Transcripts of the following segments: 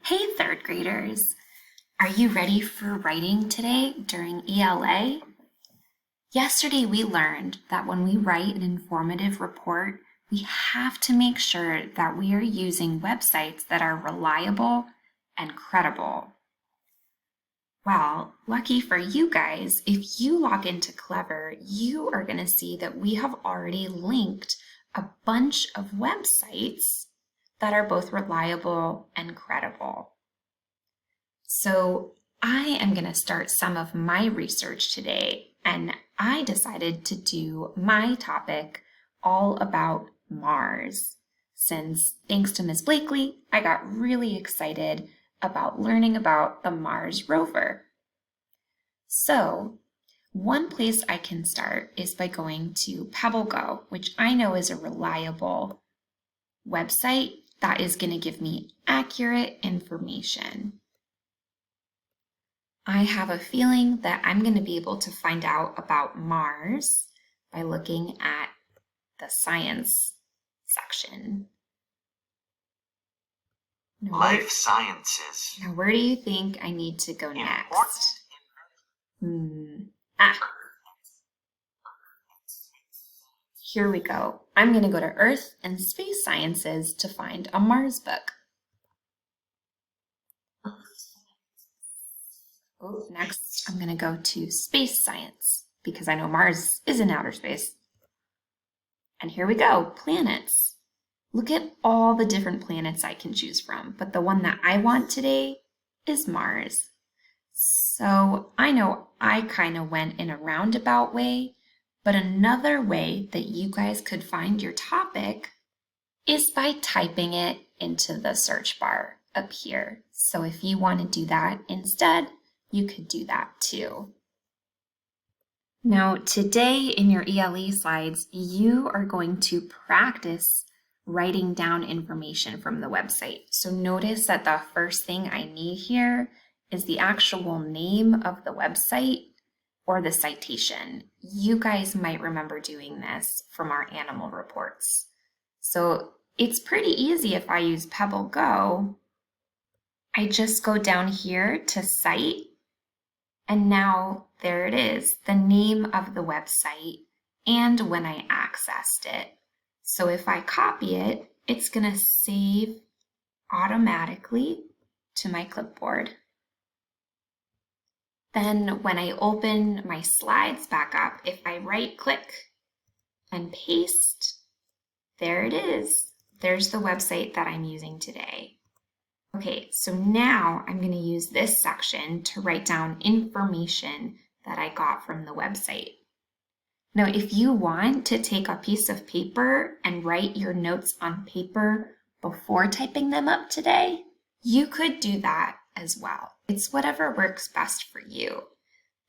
Hey, third graders. Are you ready for writing today during ELA? Yesterday we learned that when we write an informative report, we have to make sure that we are using websites that are reliable and credible. Well, lucky for you guys, if you log into Clever, you are going to see that we have already linked a bunch of websites that are both reliable and credible. So I am going to start some of my research today, and I decided to do my topic all about Mars. Since, thanks to Ms. Blakely, I got really excited about learning about the Mars rover. So, one place I can start is by going to PebbleGo, which I know is a reliable website that is going to give me accurate information. I have a feeling that I'm going to be able to find out about Mars by looking at the science section. Life sciences. Now, where do you think I need to go next? Here we go. I'm going to go to Earth and Space Sciences to find a Mars book. Next, I'm going to go to Space Science because I know Mars is in outer space. And here we go, planets. Look at all the different planets I can choose from, but the one that I want today is Mars. So I know I kind of went in a roundabout way, but another way that you guys could find your topic is by typing it into the search bar up here. So if you want to do that instead, you could do that too. Now, today in your ELE slides, you are going to practice writing down information from the website. So notice that the first thing I need here is the actual name of the website or the citation. You guys might remember doing this from our animal reports. So it's pretty easy if I use PebbleGo. I just go down here to Cite, and now there it is, the name of the website and when I accessed it. So if I copy it, it's going to save automatically to my clipboard. Then when I open my slides back up, if I right-click and paste, there it is. There's the website that I'm using today. Okay, so now I'm going to use this section to write down information that I got from the website. Now, if you want to take a piece of paper and write your notes on paper before typing them up today, you could do that as well. It's whatever works best for you.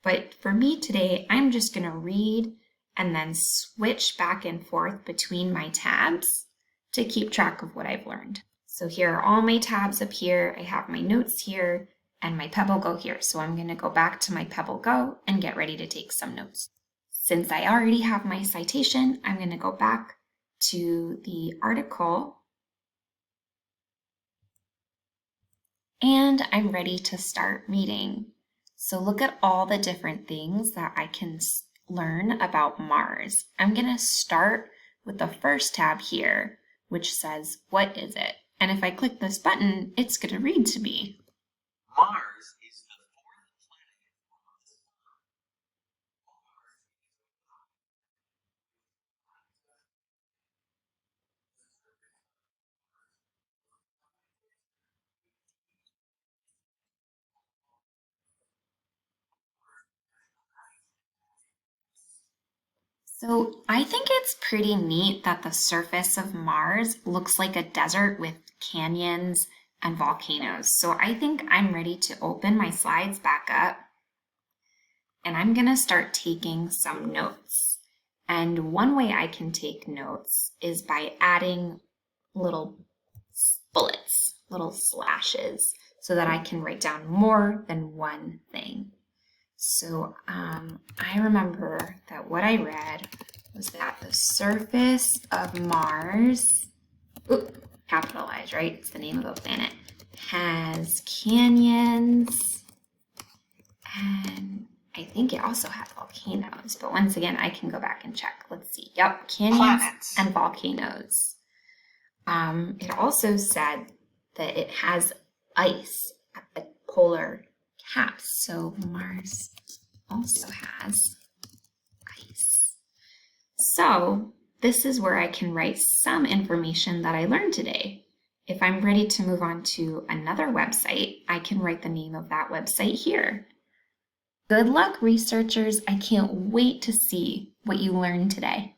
But for me today, I'm just going to read and then switch back and forth between my tabs to keep track of what I've learned. So here are all my tabs up here. I have my notes here and my PebbleGo here. So I'm going to go back to my PebbleGo and get ready to take some notes. Since I already have my citation, I'm going to go back to the article and I'm ready to start reading. So look at all the different things that I can learn about Mars. I'm going to start with the first tab here, which says, what is it? And if I click this button, it's going to read to me. Mars is the fourth planet from the sun. So I think it's pretty neat that the surface of Mars looks like a desert with canyons and volcanoes. So I think I'm ready to open my slides back up and I'm going to start taking some notes. And one way I can take notes is by adding little bullets, little slashes, so that I can write down more than one thing. So I remember that what I read was that the surface of Mars, capitalized, right? It's the name of the planet, has canyons, and I think it also has volcanoes, but once again, I can go back and check. Let's see. Yep, canyons Planets. and volcanoes. It also said that it has ice at the polar caps, so Mars also has ice. So this is where I can write some information that I learned today. If I'm ready to move on to another website, I can write the name of that website here. Good luck, researchers. I can't wait to see what you learned today.